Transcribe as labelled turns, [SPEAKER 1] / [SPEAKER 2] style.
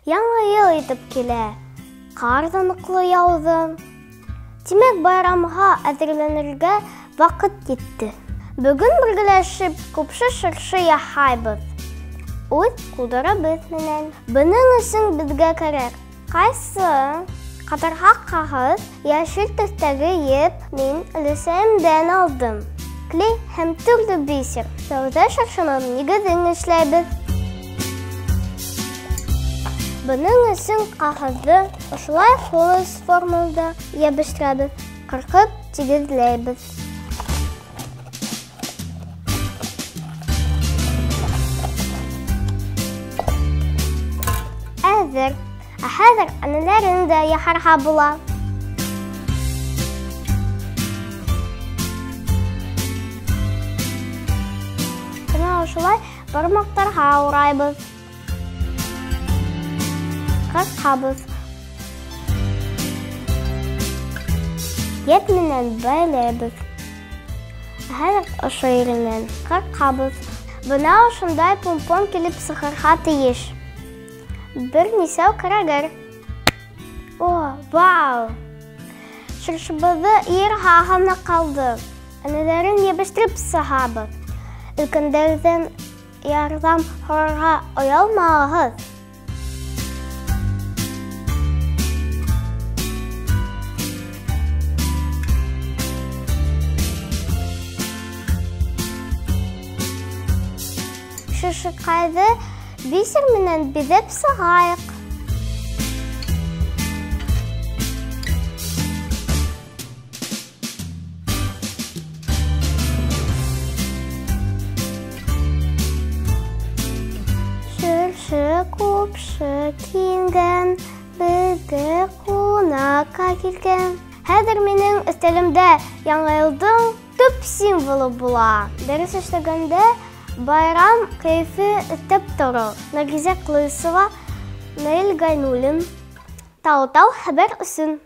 [SPEAKER 1] Яңа ел итеп килә. Кар да ныклы яуды. Тимәк, байрамга әзерләнергә вакыт җитте. Бүген бергәләшеп күпше шыршы яһайбыз. Үз кулдарыбыз менән. Буның өчен безгә кирәк. Кайсы катарга кагыз, яшел төстәге еп мин өләсәемдән алдым. Клей һәм төрле бисер. Сәүдә шаршының нигезен эшләйбез. Буның өчен кагызны ошулай холос формада ябыштырабыз, кыркып тигезләйбез. Хәзер әнәләрен дә яһарга була. Менә ошулай бармактарга урайбыз. Кыркабыз. Еп менән бәйләйбез. Хәзер ошо ереннән кыркабыз. Бына ошондай помпон килеп сыгырга тиеш. Bir нисәү кәрәгер. О, вау! Шыршыбызы иярга гына калды. Әнәләрен ябыштырып сыгабыз. Өлкәндәрдән ярдәм һорарга оялмагыз. Шышыкайды бисер менән бизәп сыгайык. Шыршы күпше киенгән, безгә кунакка килгән. Хәзер минең өстәлемдә яңа елның төп символы була. Дөрес эшләгәндә байрам кайфы өстәп тору. Наргизә Клысова, Наил Гайнуллин. Тау-тау хәбәр өчен.